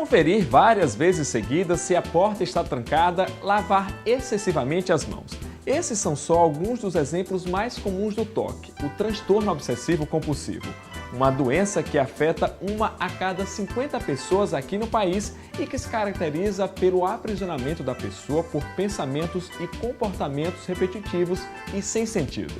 conferir várias vezes seguidas se a porta está trancada, lavar excessivamente as mãos. Esses são só alguns dos exemplos mais comuns do TOC, o transtorno obsessivo compulsivo. Uma doença que afeta 1 a cada 50 pessoas aqui no país e que se caracteriza pelo aprisionamento da pessoa por pensamentos e comportamentos repetitivos e sem sentido.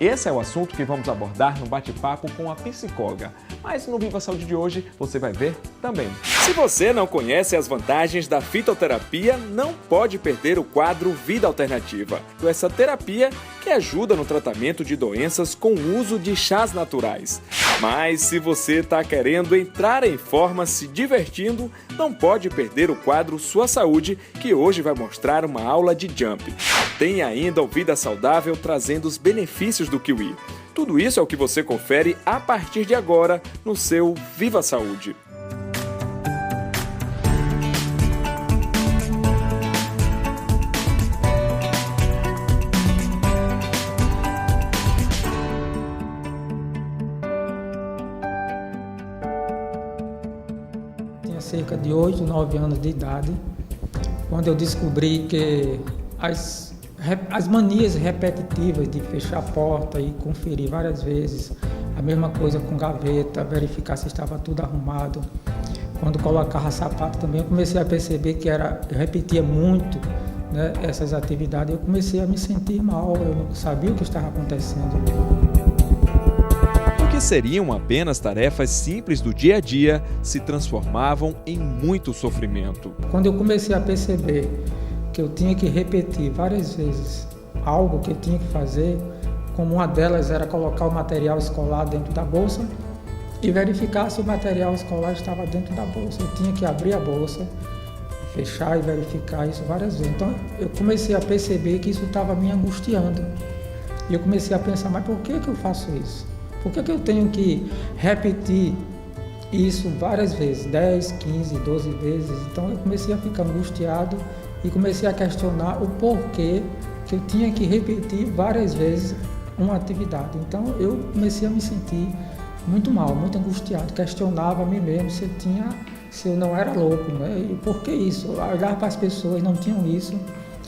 Esse é o assunto que vamos abordar no bate-papo com a psicóloga. Mas no Viva Saúde de hoje você vai ver também. Se você não conhece as vantagens da fitoterapia, não pode perder o quadro Vida Alternativa. Essa terapia que ajuda no tratamento de doenças com o uso de chás naturais. Mas se você está querendo entrar em forma se divertindo, não pode perder o quadro Sua Saúde, que hoje vai mostrar uma aula de jump. Tem ainda o Vida Saudável trazendo os benefícios do kiwi. Tudo isso é o que você confere a partir de agora no seu Viva Saúde. Tinha cerca de 8, 9 anos de idade, quando eu descobri que as manias repetitivas de fechar a porta e conferir várias vezes, a mesma coisa com gaveta, verificar se estava tudo arrumado. Quando colocava sapato também, eu comecei a perceber que eu repetia muito, né, essas atividades. Eu comecei a me sentir mal, eu não sabia o que estava acontecendo. O que seriam apenas tarefas simples do dia a dia se transformavam em muito sofrimento. Quando eu comecei a perceber que eu tinha que repetir várias vezes algo que eu tinha que fazer, como uma delas era colocar o material escolar dentro da bolsa e verificar se o material escolar estava dentro da bolsa. Eu tinha que abrir a bolsa, fechar e verificar isso várias vezes. Então eu comecei a perceber que isso estava me angustiando. E eu comecei a pensar, mas por que eu faço isso? Por que eu tenho que repetir isso várias vezes, 10, 15, 12 vezes? Então eu comecei a ficar angustiado e comecei a questionar o porquê que eu tinha que repetir várias vezes uma atividade. Então eu comecei a me sentir muito mal, muito angustiado, questionava a mim mesmo se eu não era louco, né? E por que isso? Eu olhava para as pessoas, não tinham isso,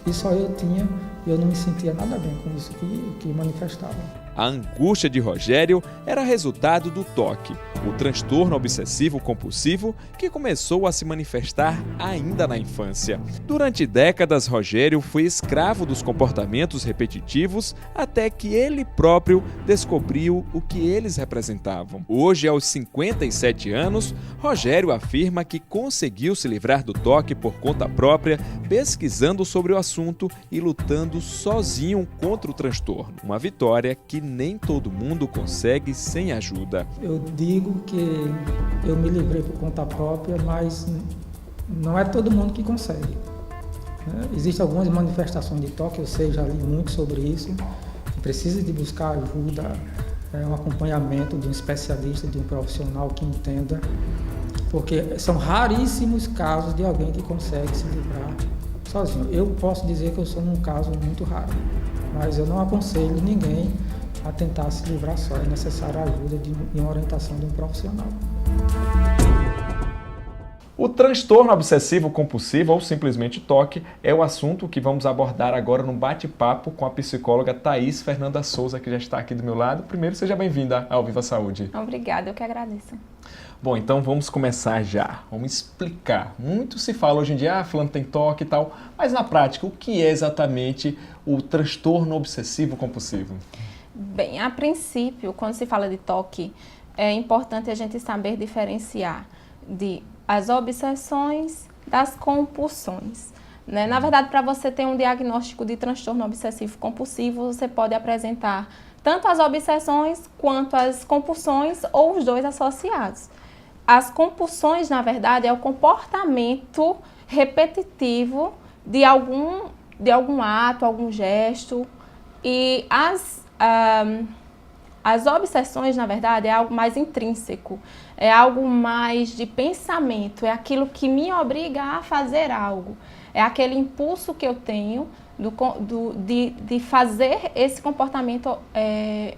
e só eu tinha, e eu não me sentia nada bem com isso que manifestava. A angústia de Rogério era resultado do TOC, o transtorno obsessivo compulsivo que começou a se manifestar ainda na infância. Durante décadas, Rogério foi escravo dos comportamentos repetitivos até que ele próprio descobriu o que eles representavam. Hoje, aos 57 anos, Rogério afirma que conseguiu se livrar do TOC por conta própria, pesquisando sobre o assunto e lutando sozinho contra o transtorno. Uma vitória que nem todo mundo consegue sem ajuda. Eu digo que eu me livrei por conta própria, mas não é todo mundo que consegue, né? Existem algumas manifestações de TOC, eu sei, já li muito sobre isso, precisa de buscar ajuda, um acompanhamento de um especialista, de um profissional que entenda, porque são raríssimos casos de alguém que consegue se livrar sozinho. Eu posso dizer que eu sou um caso muito raro, mas eu não aconselho ninguém a tentar se livrar só. É necessária a ajuda e uma orientação de um profissional. O transtorno obsessivo compulsivo, ou simplesmente TOC, é o assunto que vamos abordar agora no bate-papo com a psicóloga Thaís Fernanda Souza, que já está aqui do meu lado. Primeiro, seja bem-vinda ao Viva Saúde. Obrigada, eu que agradeço. Bom, então vamos começar já. Vamos explicar. Muito se fala hoje em dia, fulano tem TOC e tal, mas na prática, o que é exatamente o transtorno obsessivo compulsivo? Bem, a princípio, quando se fala de TOC, é importante a gente saber diferenciar as obsessões das compulsões, né? Na verdade, para você ter um diagnóstico de transtorno obsessivo compulsivo, você pode apresentar tanto as obsessões quanto as compulsões ou os dois associados. As compulsões, na verdade, é o comportamento repetitivo de algum ato, algum gesto, e as obsessões, na verdade, é algo mais intrínseco, é algo mais de pensamento, é aquilo que me obriga a fazer algo, é aquele impulso que eu tenho de fazer esse comportamento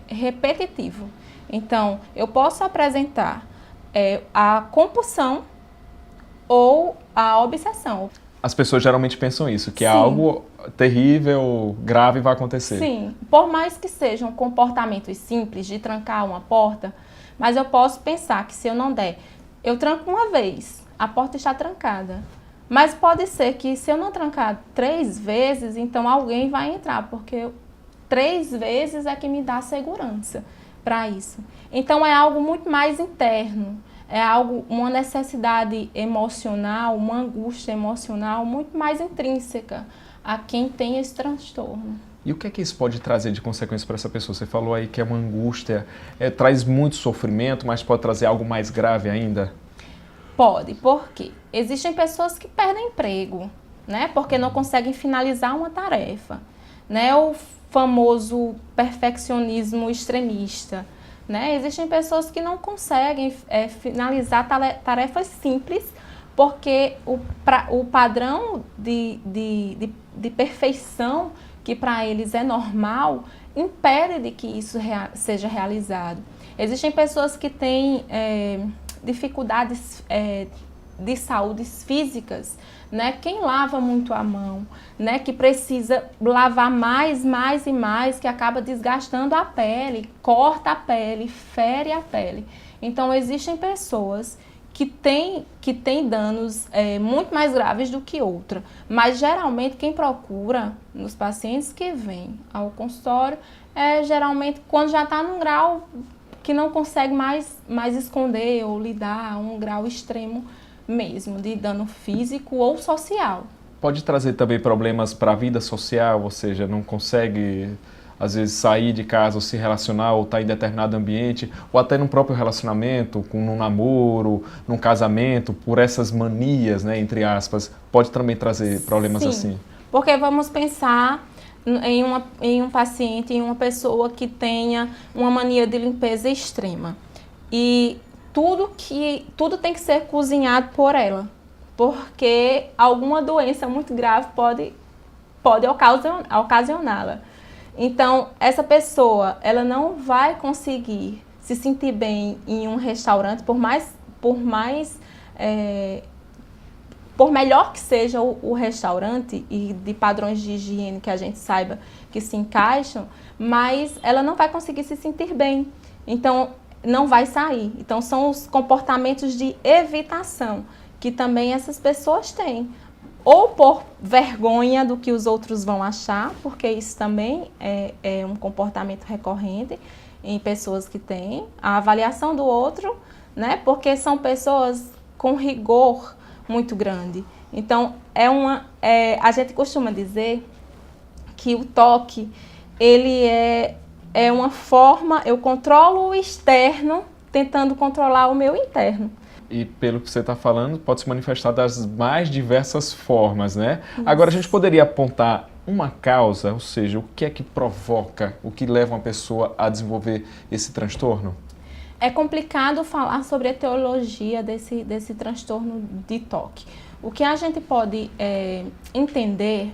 repetitivo. Então, eu posso apresentar a compulsão ou a obsessão. As pessoas geralmente pensam isso, que é Sim. algo terrível, grave vai acontecer. Sim, por mais que sejam comportamentos simples de trancar uma porta, mas eu posso pensar que se eu não der, eu tranco uma vez, a porta está trancada. Mas pode ser que se eu não trancar 3 vezes, então alguém vai entrar, porque 3 vezes é que me dá segurança para isso. Então é algo muito mais interno, é algo, uma necessidade emocional, uma angústia emocional muito mais intrínseca a quem tem esse transtorno. E o que é que isso pode trazer de consequência para essa pessoa? Você falou aí que é uma angústia, traz muito sofrimento, mas pode trazer algo mais grave ainda? Pode, porque existem pessoas que perdem emprego, né? Porque não conseguem finalizar uma tarefa, né? O famoso perfeccionismo extremista, né? Existem pessoas que não conseguem finalizar tarefas simples porque o padrão de perfeição que para eles é normal impede de que isso seja realizado. Existem pessoas que têm dificuldades de saúdes físicas, né? Quem lava muito a mão, né? Que precisa lavar mais e mais, que acaba desgastando a pele, corta a pele, fere a pele. Então, existem pessoas que têm danos muito mais graves do que outra, mas geralmente quem procura nos pacientes que vêm ao consultório geralmente quando já está num grau que não consegue mais esconder ou lidar, um grau extremo mesmo, de dano físico ou social. Pode trazer também problemas para a vida social, ou seja, não consegue, às vezes, sair de casa ou se relacionar ou estar em determinado ambiente, ou até no próprio relacionamento, num namoro, num casamento, por essas manias, né, entre aspas, pode também trazer problemas Sim, assim? Porque vamos pensar em um paciente, em uma pessoa que tenha uma mania de limpeza extrema. E tudo tem que ser cozinhado por ela, porque alguma doença muito grave pode ocasioná-la. Então, essa pessoa, ela não vai conseguir se sentir bem em um restaurante, por melhor que seja o restaurante e de padrões de higiene que a gente saiba que se encaixam, mas ela não vai conseguir se sentir bem. Então, não vai sair. Então, são os comportamentos de evitação que também essas pessoas têm. Ou por vergonha do que os outros vão achar, porque isso também é um comportamento recorrente em pessoas que têm a avaliação do outro, né? Porque são pessoas com rigor muito grande. Então, a gente costuma dizer que o toque, ele é uma forma, eu controlo o externo tentando controlar o meu interno. E pelo que você está falando, pode se manifestar das mais diversas formas, né? Isso. Agora, a gente poderia apontar uma causa, ou seja, o que é que provoca, o que leva uma pessoa a desenvolver esse transtorno? É complicado falar sobre a etiologia desse transtorno de toque. O que a gente pode entender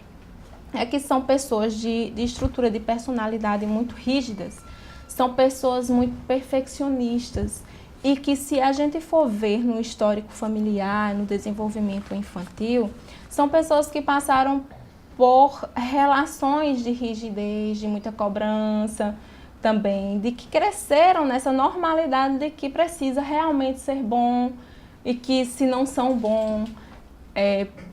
é que são pessoas de estrutura de personalidade muito rígidas, são pessoas muito perfeccionistas e que, se a gente for ver no histórico familiar, no desenvolvimento infantil, são pessoas que passaram por relações de rigidez, de muita cobrança, também, de que cresceram nessa normalidade de que precisa realmente ser bom e que, se não são bons,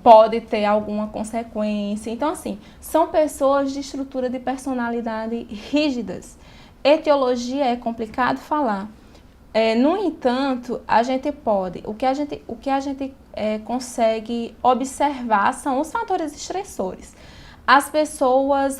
pode ter alguma consequência. Então, assim, são pessoas de estrutura de personalidade rígidas. Etiologia é complicado falar. No entanto, a gente pode, o que a gente consegue observar são os fatores estressores. As pessoas,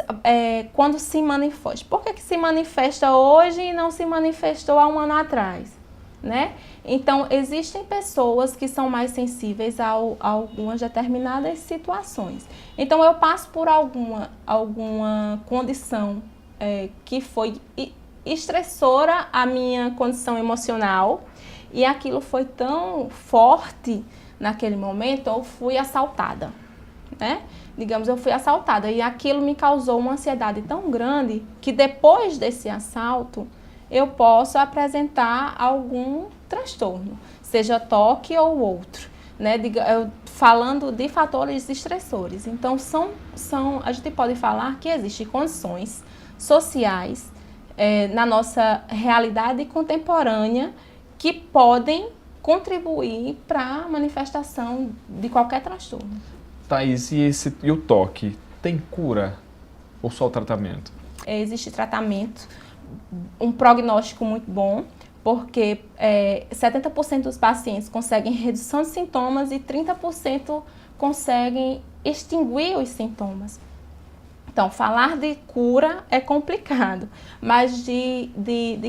quando se manifestam, por que se manifesta hoje e não se manifestou há um ano atrás, né? Então, existem pessoas que são mais sensíveis a algumas determinadas situações. Então, eu passo por alguma condição que foi estressora à minha condição emocional e aquilo foi tão forte naquele momento, eu fui assaltada, né? Digamos, eu fui assaltada e aquilo me causou uma ansiedade tão grande que depois desse assalto eu posso apresentar algum transtorno, seja toque ou outro, né? Eu falando de fatores estressores. Então, a gente pode falar que existem condições sociais na nossa realidade contemporânea que podem contribuir para a manifestação de qualquer transtorno. Thaís, e o toque? Tem cura ou só o tratamento? Existe tratamento, um prognóstico muito bom, porque 70% dos pacientes conseguem redução de sintomas e 30% conseguem extinguir os sintomas. Então, falar de cura é complicado, mas de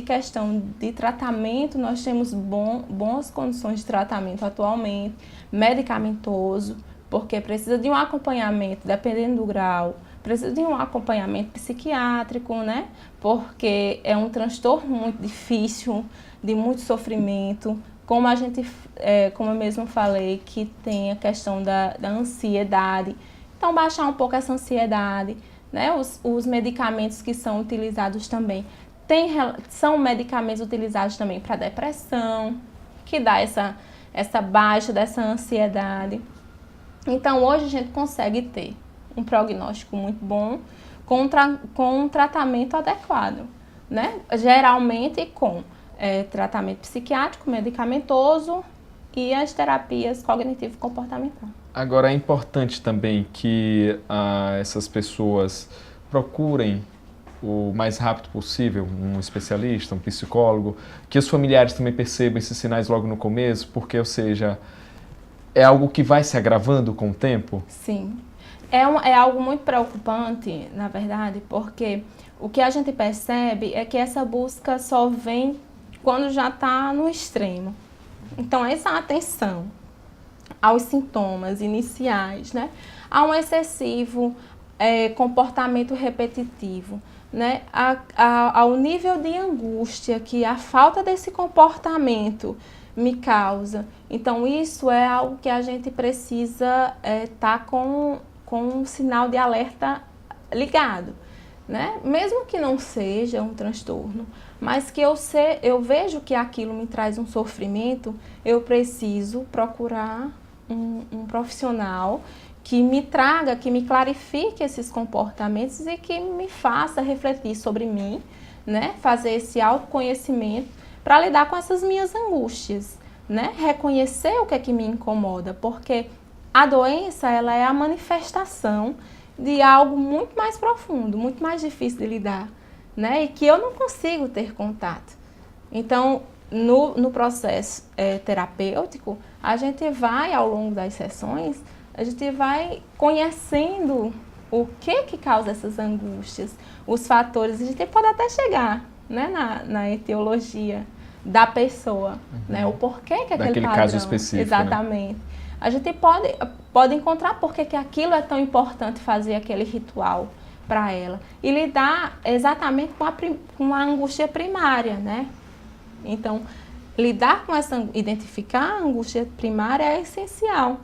questão de tratamento, nós temos boas condições de tratamento atualmente, medicamentoso, porque precisa de um acompanhamento, dependendo do grau, precisa de um acompanhamento psiquiátrico, né? Porque é um transtorno muito difícil, de muito sofrimento, como eu mesmo falei, que tem a questão da ansiedade. Então, baixar um pouco essa ansiedade, né? Os medicamentos que são utilizados também, são medicamentos utilizados também para depressão, que dá essa baixa dessa ansiedade. Então, hoje a gente consegue ter um prognóstico muito bom com um tratamento adequado, né? Geralmente com tratamento psiquiátrico, medicamentoso e as terapias cognitivo-comportamentais. Agora, é importante também que essas pessoas procurem o mais rápido possível um especialista, um psicólogo, que os familiares também percebam esses sinais logo no começo, porque, ou seja, é algo que vai se agravando com o tempo? Sim. É algo muito preocupante, na verdade, porque o que a gente percebe é que essa busca só vem quando já está no extremo. Então, essa atenção aos sintomas iniciais, né? A um excessivo comportamento repetitivo, né? Ao nível de angústia que a falta desse comportamento me causa. Então, isso é algo que a gente precisa estar com um sinal de alerta ligado, né? Mesmo que não seja um transtorno, mas que eu vejo que aquilo me traz um sofrimento, eu preciso procurar um profissional que me traga, que me clarifique esses comportamentos e que me faça refletir sobre mim, né? Fazer esse autoconhecimento para lidar com essas minhas angústias, né? Reconhecer o que é que me incomoda, porque a doença, ela é a manifestação de algo muito mais profundo, muito mais difícil de lidar, né? E que eu não consigo ter contato. Então, no processo terapêutico, a gente vai, ao longo das sessões, a gente vai conhecendo o que causa essas angústias, os fatores. A gente pode até chegar, né, na etiologia da pessoa, né? O porquê que aquele daquele padrão, caso específico, exatamente. Né? A gente pode encontrar por que aquilo é tão importante fazer aquele ritual para ela e lidar exatamente com a angústia primária, né? Então, lidar com identificar a angústia primária é essencial,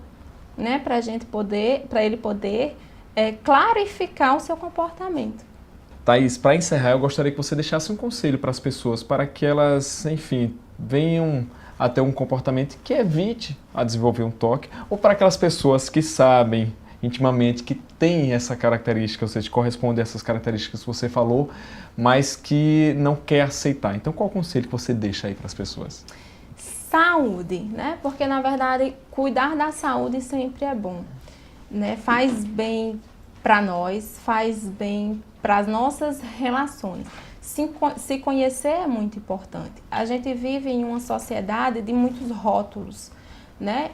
né? Para ele poder clarificar o seu comportamento. Thaís, para encerrar, eu gostaria que você deixasse um conselho para as pessoas, para que elas, enfim, venham a ter um comportamento que evite a desenvolver um toque, ou para aquelas pessoas que sabem intimamente que tem essa característica, ou seja, corresponde a essas características que você falou, mas que não quer aceitar. Então, qual o conselho que você deixa aí para as pessoas? Saúde, né? Porque, na verdade, cuidar da saúde sempre é bom, né? Faz bem para nós, faz bem para as nossas relações. Se conhecer é muito importante. A gente vive em uma sociedade de muitos rótulos, né?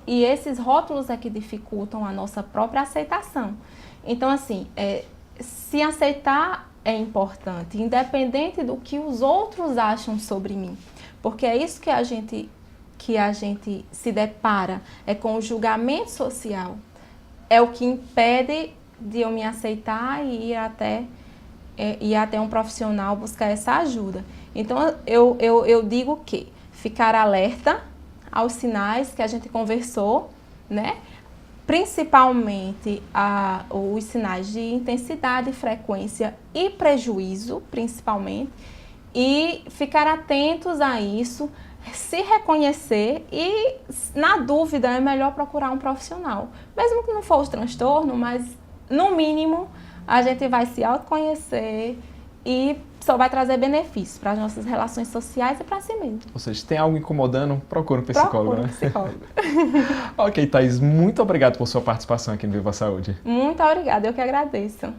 E esses rótulos é que dificultam a nossa própria aceitação. Então, assim, se aceitar é importante, independente do que os outros acham sobre mim. Porque é isso que a gente se depara, com o julgamento social. É o que impede de eu me aceitar e ir até um profissional buscar essa ajuda. Então, eu digo que ficar alerta aos sinais que a gente conversou, né? Principalmente os sinais de intensidade, frequência e prejuízo, principalmente, e ficar atentos a isso, se reconhecer e, na dúvida, é melhor procurar um profissional. Mesmo que não for o transtorno, mas, no mínimo, a gente vai se autoconhecer e só vai trazer benefícios para as nossas relações sociais e para si mesmo. Ou seja, se tem algo incomodando, procura um psicólogo, Procura um né? psicólogo. Ok, Thaís, muito obrigado por sua participação aqui no Viva Saúde. Muito obrigada, eu que agradeço.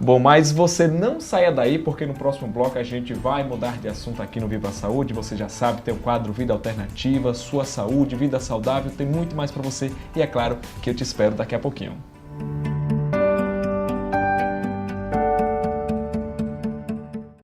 Bom, mas você não saia daí, porque no próximo bloco a gente vai mudar de assunto aqui no Viva Saúde. Você já sabe, tem o quadro Vida Alternativa, Sua Saúde, Vida Saudável, tem muito mais para você e é claro que eu te espero daqui a pouquinho.